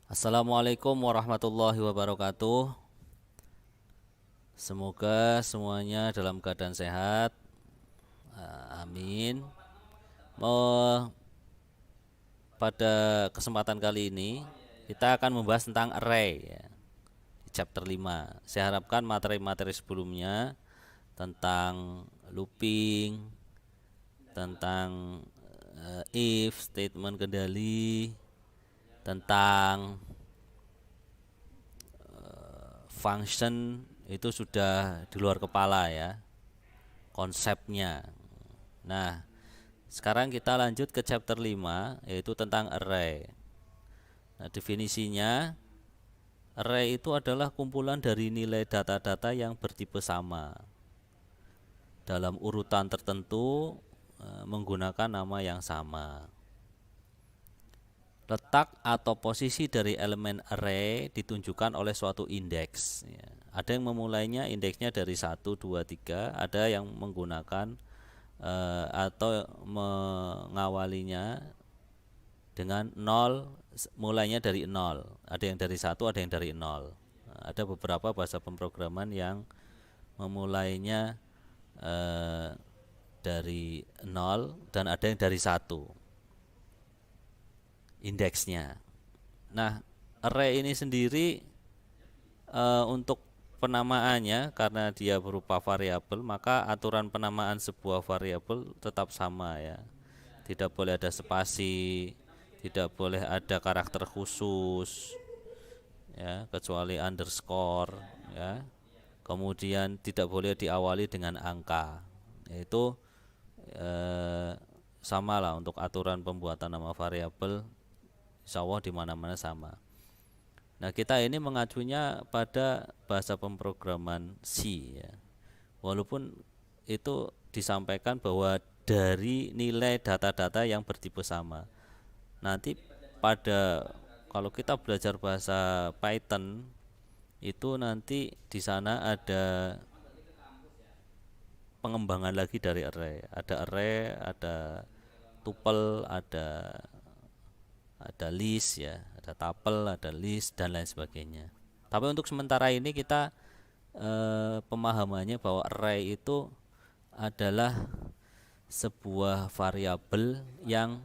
Assalamualaikum warahmatullahi wabarakatuh. Semoga semuanya dalam keadaan sehat. Amin. Mau pada kesempatan kali ini kita akan membahas tentang array ya, di chapter 5. Saya harapkan materi-materi sebelumnya tentang looping, tentang if, statement kendali, tentang function itu sudah di luar kepala ya konsepnya. Nah, sekarang kita lanjut ke chapter 5 yaitu tentang array. Nah, definisinya array itu adalah kumpulan dari nilai data-data yang bertipe sama dalam urutan tertentu menggunakan nama yang sama. Letak atau posisi dari elemen array ditunjukkan oleh suatu indeks ya. Ada yang memulainya indeksnya dari 1, 2, 3, ada yang menggunakan atau mengawalinya dengan 0, mulainya dari 0. Ada yang dari 1, ada yang dari 0. Ada beberapa bahasa pemrograman yang memulainya dari 0 dan ada yang dari 1 indeksnya. Nah, array ini sendiri untuk penamaannya karena dia berupa variabel, maka aturan penamaan sebuah variabel tetap sama ya. Tidak boleh ada spasi, tidak boleh ada karakter khusus ya, kecuali underscore ya. Kemudian tidak boleh diawali dengan angka. Yaitu sama lah untuk aturan pembuatan nama variabel, insya Allah di mana-mana sama. Nah, kita ini mengacunya pada bahasa pemrograman C ya. Walaupun itu disampaikan bahwa dari nilai data-data yang bertipe sama. Nanti pada kalau kita belajar bahasa Python itu nanti di sana ada pengembangan lagi dari array. Ada tuple, ada list ya, ada tuple, ada list dan lain sebagainya. Tapi untuk sementara ini kita pemahamannya bahwa array itu adalah sebuah variabel yang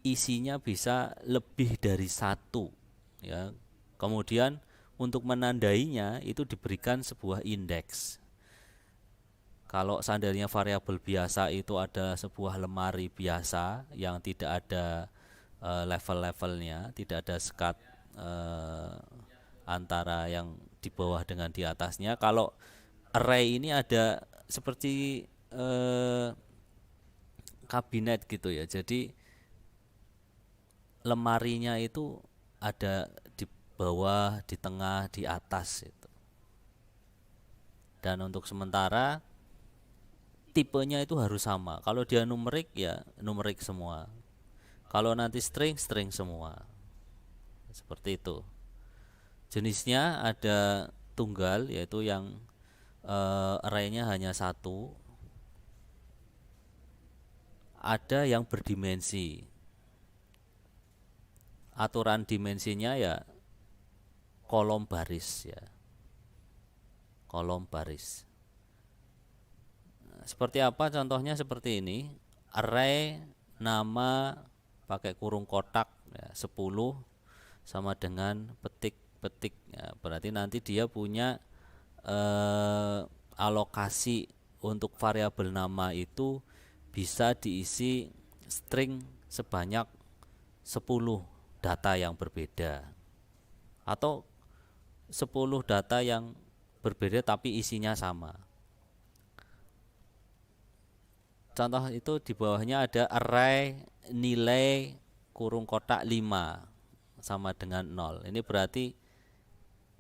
isinya bisa lebih dari satu ya. Kemudian untuk menandainya itu diberikan sebuah indeks. Kalau seandainya variabel biasa itu ada sebuah lemari biasa yang tidak ada level-levelnya, tidak ada sekat antara yang di bawah dengan di atasnya. Kalau array ini ada seperti kabinet gitu ya. Jadi lemarinya itu ada di bawah, di tengah, di atas itu. Dan untuk sementara tipenya itu harus sama. Kalau dia numerik ya numerik semua. Kalau nanti string, string semua. Seperti itu. Jenisnya ada tunggal yaitu yang array-nya hanya satu. Ada yang berdimensi. Aturan dimensinya ya kolom baris ya. Kolom baris. Seperti apa contohnya seperti ini. Array nama pakai kurung kotak ya, 10 sama dengan petik ya, berarti nanti dia punya alokasi untuk variabel nama itu bisa diisi string sebanyak 10 data yang berbeda atau 10 data yang berbeda tapi isinya sama. Contoh itu di bawahnya ada array nilai kurung kotak 5 sama dengan 0. Ini berarti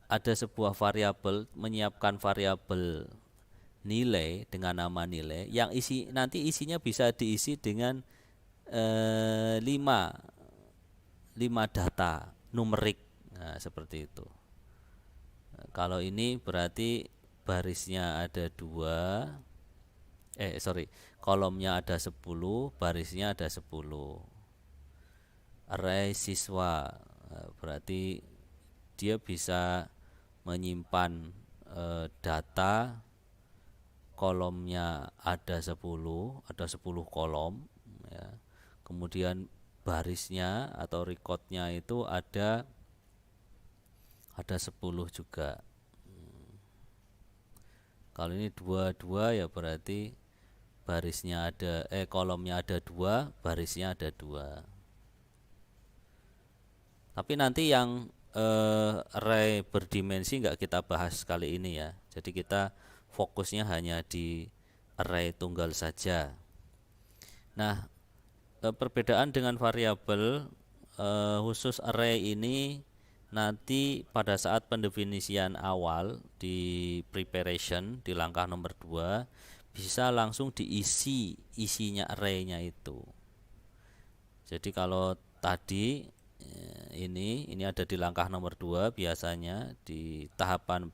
ada sebuah variabel menyiapkan variabel nilai dengan nama nilai yang nanti isinya bisa diisi dengan 5 data numerik. Nah, seperti itu. Nah, kalau ini berarti barisnya ada 2. Kolomnya ada 10, barisnya ada 10. Array siswa. Berarti dia bisa menyimpan data kolomnya ada 10 kolom ya. Kemudian barisnya atau recordnya itu ada 10 juga. Kalau ini dua ya berarti barisnya ada kolomnya ada 2, barisnya ada 2. Tapi nanti yang array berdimensi nggak kita bahas kali ini ya. Jadi kita fokusnya hanya di array tunggal saja. Nah, perbedaan dengan variabel khusus array ini nanti pada saat pendefinisian awal di preparation di langkah nomor 2 bisa langsung diisi isinya arraynya itu. Jadi kalau tadi ini ada di langkah nomor 2 biasanya di tahapan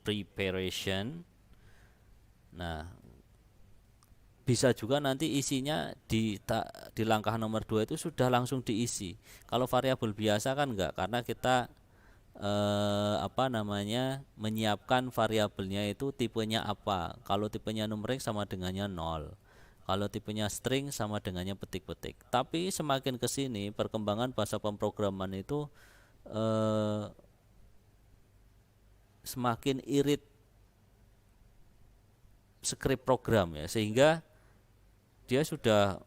preparation. Nah, bisa juga nanti isinya di langkah nomor 2 itu sudah langsung diisi. Kalau variabel biasa kan enggak, karena kita menyiapkan variabelnya itu tipenya apa. Kalau tipenya numerik sama dengannya 0. Kalau tipenya string sama dengannya petik-petik. Tapi semakin ke sini perkembangan bahasa pemrograman itu semakin irit script program ya, sehingga dia sudah,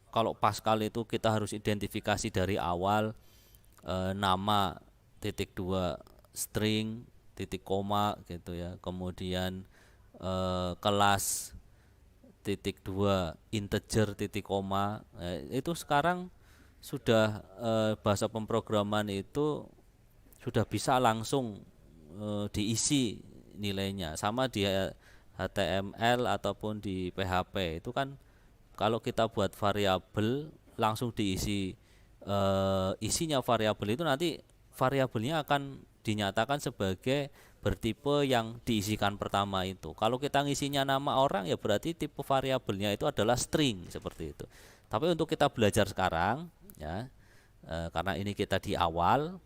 kalau Pascal itu kita harus identifikasi dari awal nama titik 2 string titik koma gitu ya, kemudian kelas titik 2 integer titik koma. Itu sekarang sudah bahasa pemrograman itu sudah bisa langsung diisi nilainya. Sama di HTML ataupun di PHP itu kan kalau kita buat variabel langsung diisi isinya variabel itu, nanti variabelnya akan dinyatakan sebagai bertipe yang diisikan pertama itu. Kalau kita ngisinya nama orang ya berarti tipe variabelnya itu adalah string seperti itu. Tapi untuk kita belajar sekarang ya, karena ini kita di awal,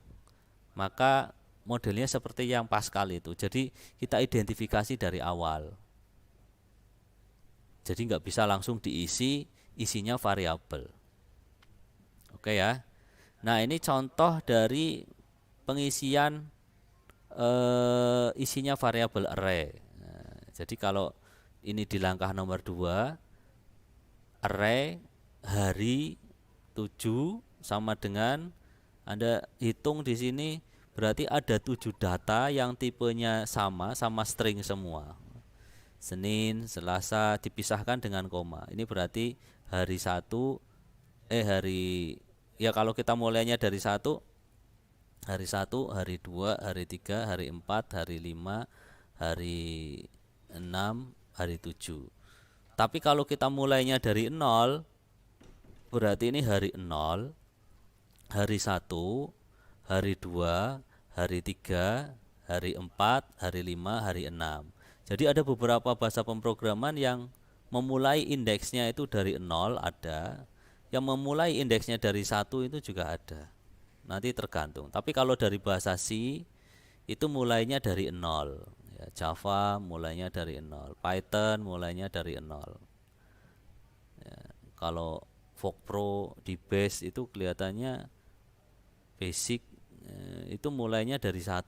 maka modelnya seperti yang Pascal itu. Jadi kita identifikasi dari awal. Jadi nggak bisa langsung diisi isinya variabel. Oke ya. Nah, ini contoh dari pengisian isinya variabel array. Nah, jadi kalau ini di langkah nomor 2, array hari 7 sama dengan, Anda hitung di sini berarti ada 7 data yang tipenya sama string semua. Senin, Selasa dipisahkan dengan koma. Ini berarti hari 1 kalau kita mulainya dari 1, hari 1, hari 2, hari 3, hari 4, hari 5, hari 6, hari 7. Tapi kalau kita mulainya dari 0, berarti ini hari 0, hari 1, hari 2, hari 3, hari 4, hari 5, hari 6. Jadi ada beberapa bahasa pemrograman yang memulai indeksnya itu dari 0 ada, yang memulai indeksnya dari 1 itu juga ada. Nanti tergantung. Tapi kalau dari bahasa C itu mulainya dari 0. Ya, Java mulainya dari 0, Python mulainya dari 0. Ya, kalau Pro di base itu kelihatannya basic itu mulainya dari 1.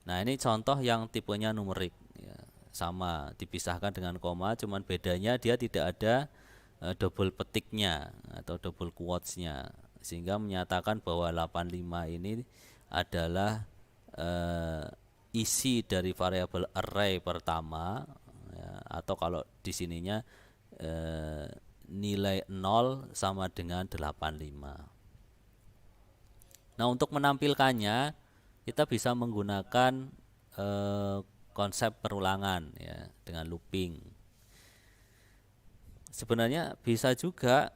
Nah, ini contoh yang tipenya numerik ya, sama dipisahkan dengan koma, cuman bedanya dia tidak ada double petiknya atau double quotes-nya, sehingga menyatakan bahwa 85 ini adalah isi dari variabel array pertama ya, atau kalau di sininya nilai 0 sama dengan 85. Nah, untuk menampilkannya kita bisa menggunakan konsep perulangan ya, dengan looping. Sebenarnya bisa juga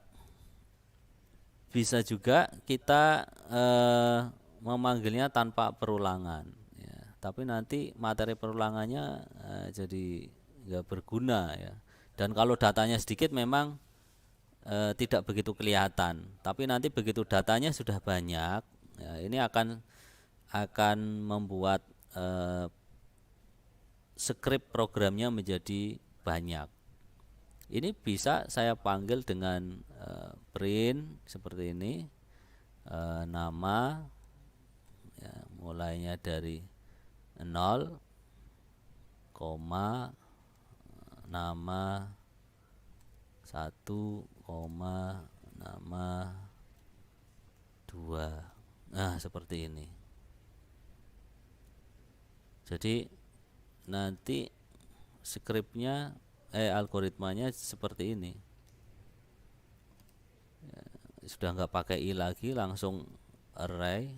kita memanggilnya tanpa perulangan ya, tapi nanti materi perulangannya jadi nggak berguna ya. Dan kalau datanya sedikit memang tidak begitu kelihatan. Tapi nanti begitu datanya sudah banyak, ya, ini akan membuat script programnya menjadi banyak. Ini bisa saya panggil dengan print seperti ini, nama, ya, mulainya dari 0, koma, nama 1, koma, nama 2. Nah, seperti ini. Jadi nanti skripnya algoritmanya seperti ini. Sudah nggak pakai i lagi, langsung array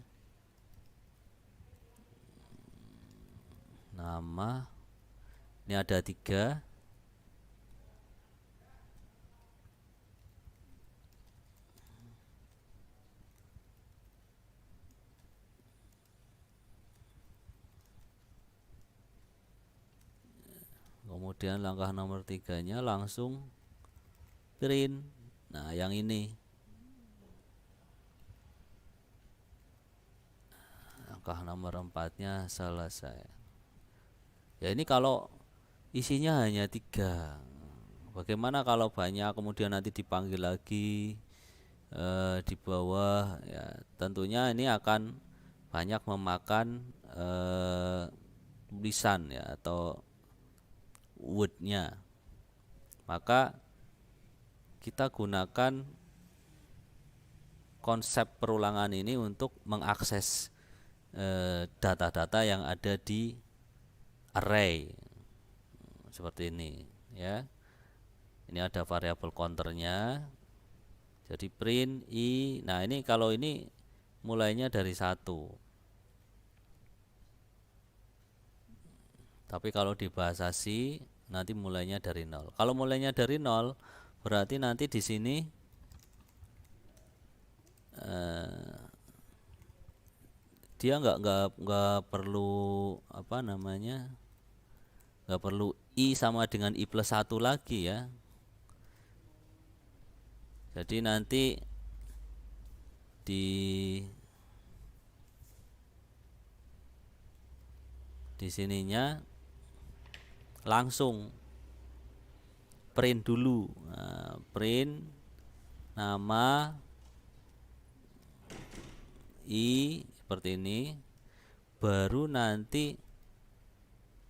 nama. Ini ada 3. Kemudian langkah nomor 3-nya langsung print. Nah, yang ini. Langkah nomor 4-nya selesai. Ya, ini kalau isinya hanya 3. Bagaimana kalau banyak, kemudian nanti dipanggil lagi di bawah, ya tentunya ini akan banyak memakan tulisan, ya, atau wordnya. Maka kita gunakan konsep perulangan ini untuk mengakses data-data yang ada di array seperti ini, ya. Ini ada variabel counternya. Jadi print i. Nah, ini kalau ini mulainya dari 1. Tapi kalau di bahasa C nanti mulainya dari 0. Kalau mulainya dari 0 berarti nanti di sini dia nggak perlu apa namanya, nggak perlu i sama dengan i plus 1 lagi, ya. Jadi nanti di sininya langsung print dulu. Nah, print nama i seperti ini, baru nanti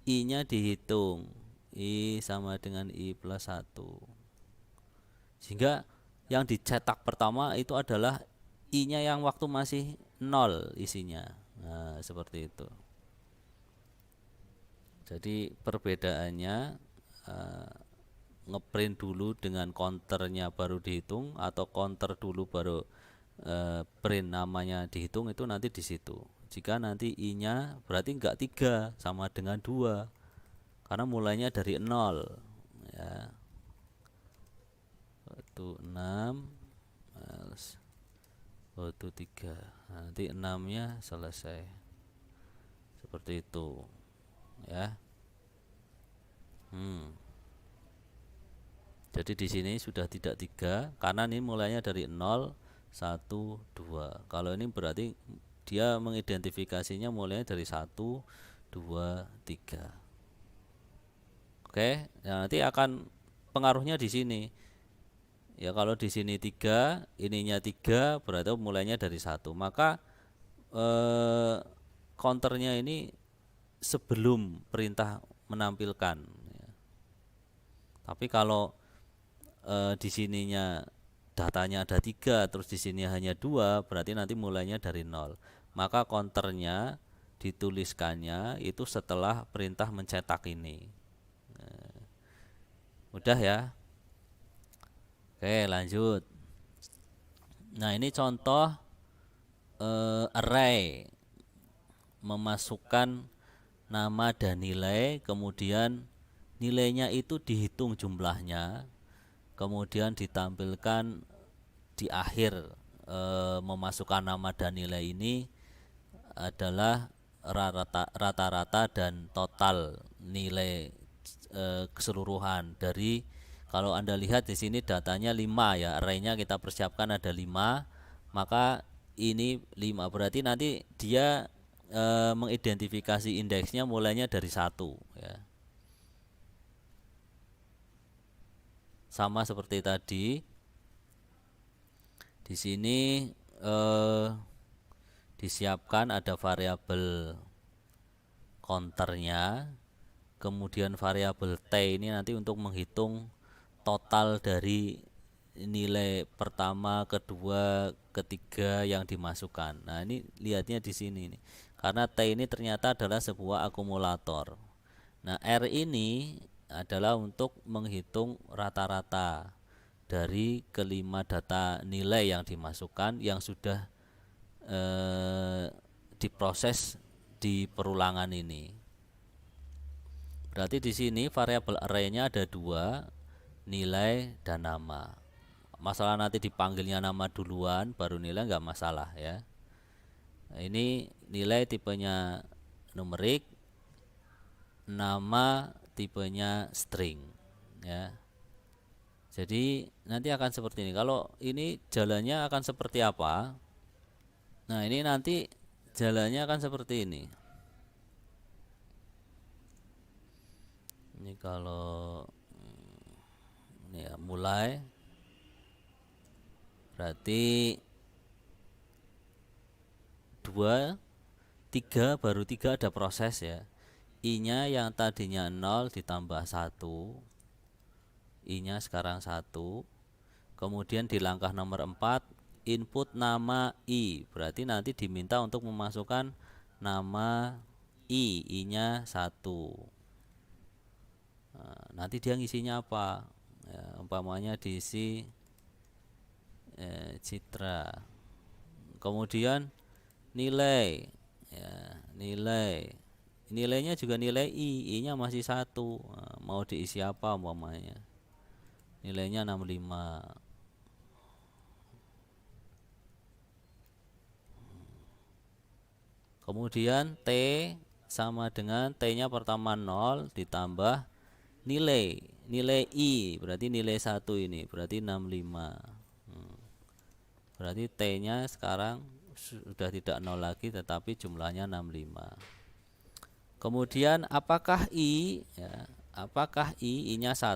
i nya dihitung, i sama dengan i plus 1, sehingga yang dicetak pertama itu adalah i nya yang waktu masih 0 isinya. Nah, seperti itu. Jadi perbedaannya ngeprint dulu dengan counternya baru dihitung, atau counter dulu baru print namanya dihitung, itu nanti di situ. Jika nanti i nya berarti enggak 3 sama dengan 2 karena mulainya dari 0, ya. Itu 6 itu 3. Nanti 6 nya selesai seperti itu, ya. Jadi di sini sudah tidak 3 karena ini mulainya dari 0, 1, 2. Kalau ini berarti dia mengidentifikasinya mulainya dari 1, 2, 3. Oke, nah nanti akan pengaruhnya di sini. Ya, kalau di sini 3, ininya 3, berarti mulainya dari 1. Maka counternya ini sebelum perintah menampilkan, ya. Tapi kalau di sininya datanya ada 3, terus di sini hanya 2, berarti nanti mulainya dari 0. Maka counternya dituliskannya itu setelah perintah mencetak ini. Mudah, ya. Oke, lanjut. Nah, ini contoh array memasukkan nama dan nilai, kemudian nilainya itu dihitung jumlahnya, kemudian ditampilkan di akhir memasukkan nama dan nilai ini adalah rata-rata dan total nilai keseluruhan dari Kalau Anda lihat di sini datanya 5 ya, arraynya kita persiapkan ada 5, maka ini 5 berarti nanti dia mengidentifikasi indeksnya mulainya dari 1 ya. Sama seperti tadi. Di sini disiapkan ada variabel counternya, kemudian variabel t ini nanti untuk menghitung total dari nilai pertama, kedua, ketiga yang dimasukkan. Nah, ini lihatnya di sini nih. Karena T ini ternyata adalah sebuah akumulator. Nah, R ini adalah untuk menghitung rata-rata dari kelima data nilai yang dimasukkan yang sudah diproses di perulangan ini. Berarti di sini variabel array-nya ada 2, nilai dan nama. Masalah nanti dipanggilnya nama duluan baru nilai nggak masalah ya. Nah, ini nilai tipenya numerik, nama tipenya string ya. Jadi nanti akan seperti ini. Kalau ini jalannya akan seperti apa? Nah, ini nanti jalannya akan seperti ini. Ini kalau ini ya mulai berarti 2, 3, baru 3 ada proses ya. I-nya yang tadinya 0 ditambah 1, I-nya sekarang 1. Kemudian di langkah nomor 4 input nama I, berarti nanti diminta untuk memasukkan nama I-nya 1. Nah, nanti dia ngisinya apa ya, umpamanya diisi Citra. Kemudian nilai ya, nilainya juga nilai I-nya masih 1. Nah, mau diisi apa umpamanya, nilainya 65. Kemudian T sama dengan T-nya pertama 0 ditambah nilai I, berarti nilai 1 ini, berarti 65. Berarti T-nya sekarang sudah tidak 0 lagi tetapi jumlahnya 65. Kemudian apakah I-nya 1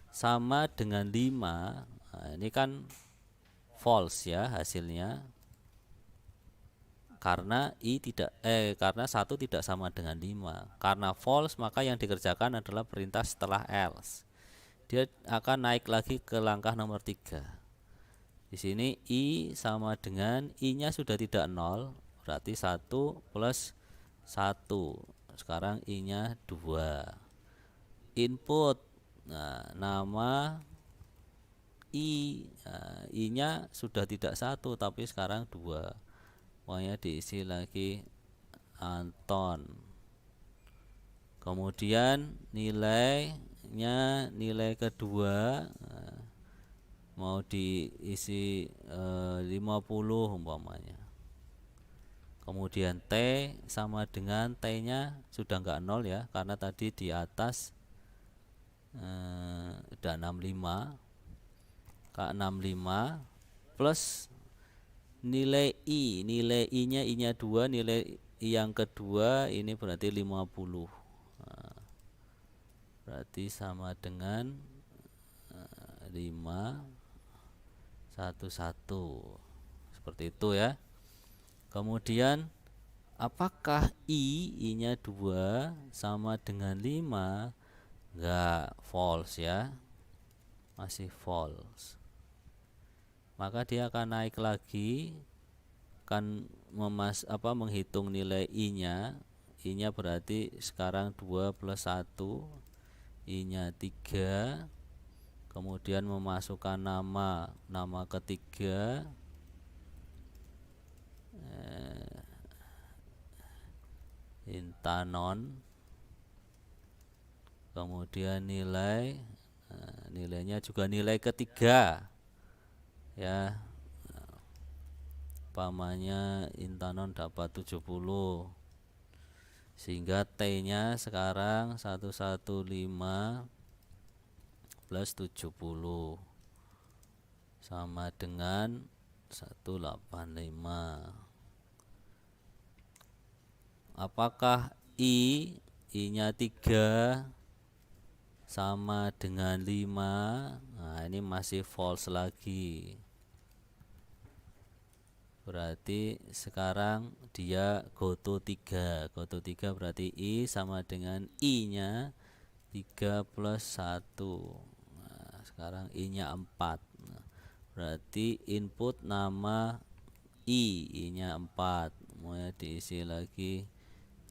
sama dengan 5? Nah, ini kan false ya hasilnya. Karena karena 1 tidak sama dengan 5. Karena false, maka yang dikerjakan adalah perintah setelah else. Dia akan naik lagi ke langkah nomor 3. Di sini I sama dengan I-nya sudah tidak 0, berarti 1 plus 1. Sekarang I-nya 2. Input. Nah, nama I-nya sudah tidak 1 tapi sekarang 2. Pokoknya diisi lagi Anton. Kemudian nilainya, nilai kedua mau diisi 50 umpamanya. Kemudian T sama dengan T-nya sudah enggak 0 ya, karena tadi di atas udah 65. K65 plus nilai I-nya I-nya 2, nilai I yang kedua ini berarti 50. Nah, berarti sama dengan 5 1 1. Seperti itu ya. Kemudian apakah I-nya 2 sama dengan 5? Enggak, false ya. Masih false. Maka dia akan naik lagi, akan menghitung nilai I-nya. I-nya berarti sekarang 2 plus 1, I-nya 3. Kemudian memasukkan nama ketiga, Intanon. Kemudian nilainya juga nilai ketiga ya, umpamanya Intanon dapat 70, sehingga T nya sekarang 115 plus 70 sama dengan 185. Apakah I-nya 3 sama dengan 5? Nah, ini masih false lagi. Berarti sekarang dia go to 3. Go to 3 berarti I sama dengan I-nya 3 plus 1. Nah, sekarang I-nya 4. Nah, berarti input nama I-nya 4. Mau diisi lagi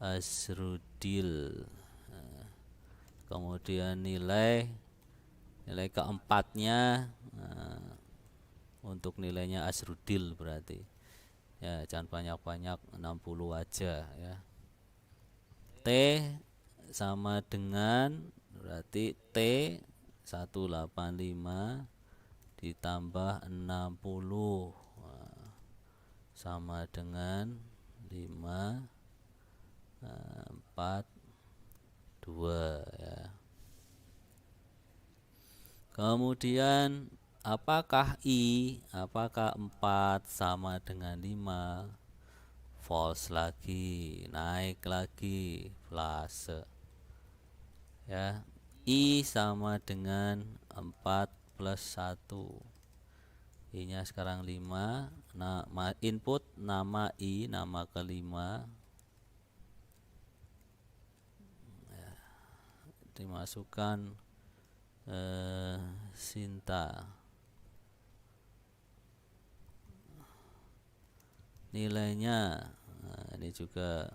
Asrudil. Nah, kemudian nilai keempatnya, nah, untuk nilainya Asrudil berarti ya jangan banyak-banyak, 60 aja ya. T sama dengan berarti T 185 ditambah 60, nah, sama dengan 5 4 2 ya. Kemudian apakah 4 sama dengan 5? False lagi, naik lagi flase ya. I sama dengan 4 plus 1. I nya sekarang 5. Nah, input nama I, nama kelima ya, dimasukkan Sinta. Nilainya, nah, ini juga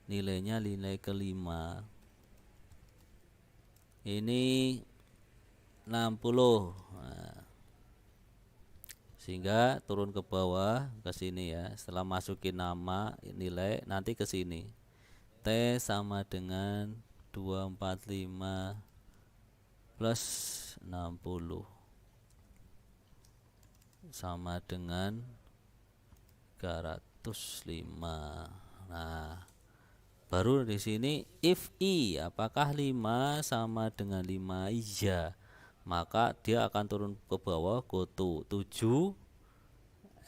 nilainya nilai kelima. Ini 60. Nah, sehingga turun ke bawah ke sini ya. Setelah masukin nama, nilai nanti ke sini. T sama dengan 245 plus 60 sama dengan 305. Nah, baru di sini if I apakah 5 sama dengan 5? Iya. Maka dia akan turun ke bawah, go to 7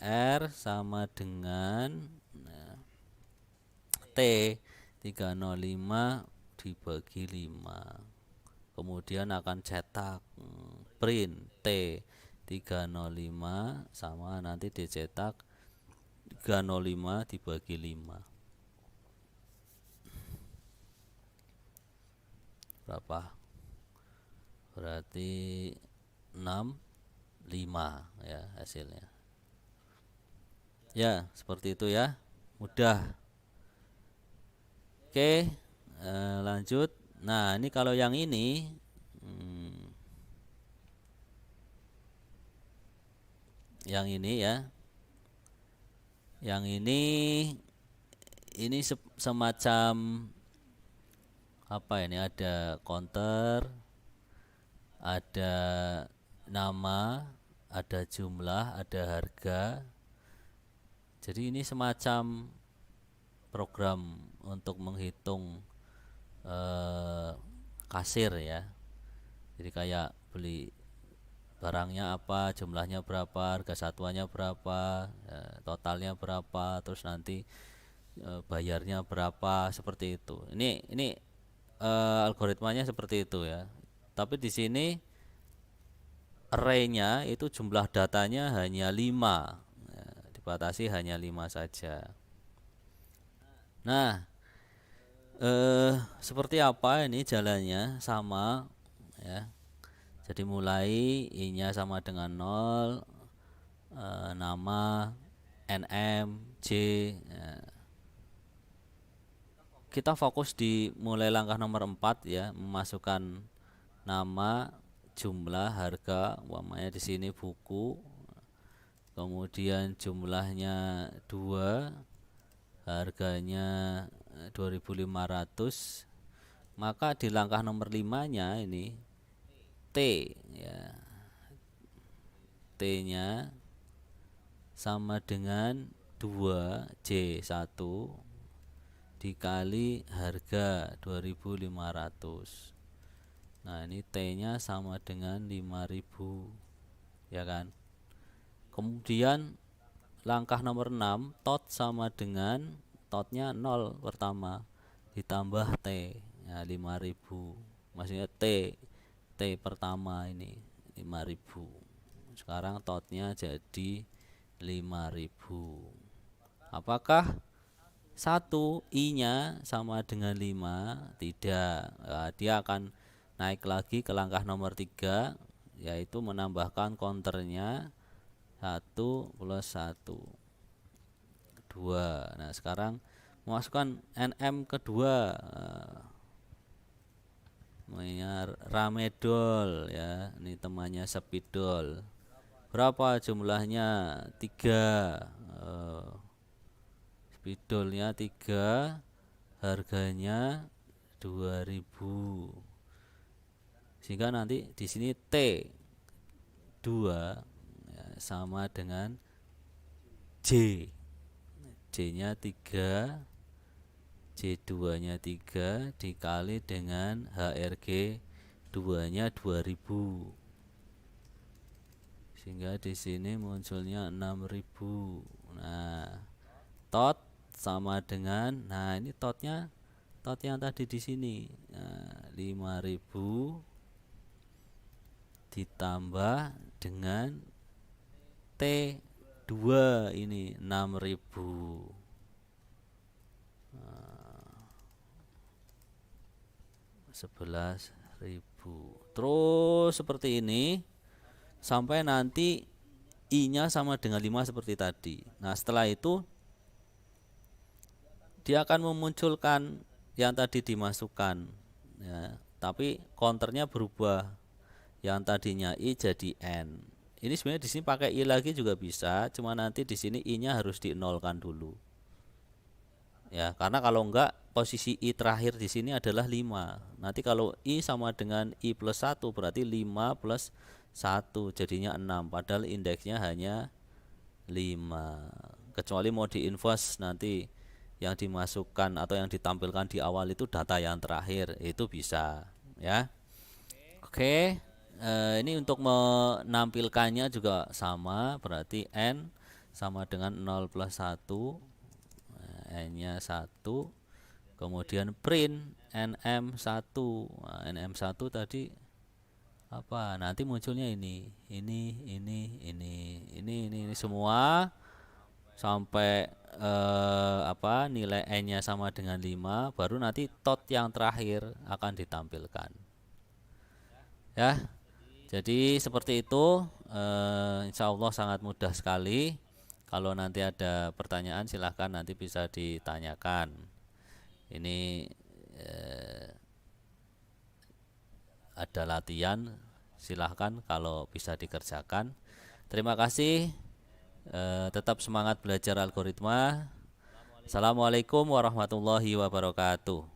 R sama dengan T 305 dibagi 5. Kemudian akan cetak print T 305 sama nanti dicetak 305 dibagi 5. Berapa? Berarti 65 ya hasilnya. Ya, seperti itu ya. Mudah. Oke, lanjut. Nah, ini kalau yang ini yang ini ya. Yang ini semacam apa ini, ada counter, ada nama, ada jumlah, ada harga. Jadi ini semacam program untuk menghitung kasir ya. Jadi kayak beli barangnya apa, jumlahnya berapa, harga satuannya berapa, totalnya berapa, terus nanti bayarnya berapa, seperti itu. Ini algoritmanya seperti itu ya. Tapi di sini array-nya itu jumlah datanya hanya 5 ya, dibatasi hanya 5 saja. Nah, seperti apa ini jalannya? Sama ya. Jadi mulai I-nya sama dengan 0, nama NM J ya. Kita fokus di mulai langkah nomor 4 ya, memasukkan nama, jumlah, harga. Umpamanya di sini buku, kemudian jumlahnya 2, harganya 2.500. Maka di langkah nomor 5-nya ini T ya, T-nya sama dengan 2J1 dikali harga 2.500. Nah, ini T-nya sama dengan 5000, ya kan? Kemudian langkah nomor 6, tot sama dengan totnya 0 pertama ditambah T. Ya, 5000. Maksudnya T pertama ini 5000. Sekarang totnya jadi 5000. Apakah 1 I-nya sama dengan 5? Tidak. Nah, dia akan naik lagi ke langkah nomor 3, yaitu menambahkan counternya 1 plus 1 2. Nah, sekarang memasukkan NM kedua, namanya Ramedol, ya. Ini temannya Spidol. Berapa jumlahnya? 3. Spidolnya 3, harganya 2000. Sehingga nanti di sini T2 ya, sama dengan J. J-nya 3, J2-nya 3 dikali dengan HRG 2-nya 2000. Sehingga di sini munculnya 6000. Nah, tot sama dengan, nah ini tot yang tadi di sini. Nah, 5000 ditambah dengan T2 ini 6000. 11.000. Terus seperti ini sampai nanti I-nya sama dengan 5 seperti tadi. Nah, setelah itu dia akan memunculkan yang tadi dimasukkan, ya, tapi counternya berubah. Yang tadinya I jadi N. Ini sebenarnya di sini pakai I lagi juga bisa, cuma nanti di sini I-nya harus dinolkan dulu. Ya, karena kalau enggak posisi I terakhir di sini adalah 5. Nanti kalau I sama dengan I plus 1 berarti 5 plus 1 jadinya 6, padahal indeksnya hanya 5. Kecuali mau diinverse, nanti yang dimasukkan atau yang ditampilkan di awal itu data yang terakhir, itu bisa, ya. Oke, ini untuk menampilkannya juga sama, berarti N sama dengan 0 plus 1, N-nya 1, kemudian print NM1. Nah, NM1 tadi apa? Nanti munculnya ini semua sampai nilai N-nya sama dengan 5, baru nanti tot yang terakhir akan ditampilkan. Ya. Jadi seperti itu, insya Allah sangat mudah sekali. Kalau nanti ada pertanyaan silahkan nanti bisa ditanyakan. Ini ada latihan, silahkan kalau bisa dikerjakan. Terima kasih. Tetap semangat belajar algoritma. Assalamualaikum warahmatullahi wabarakatuh.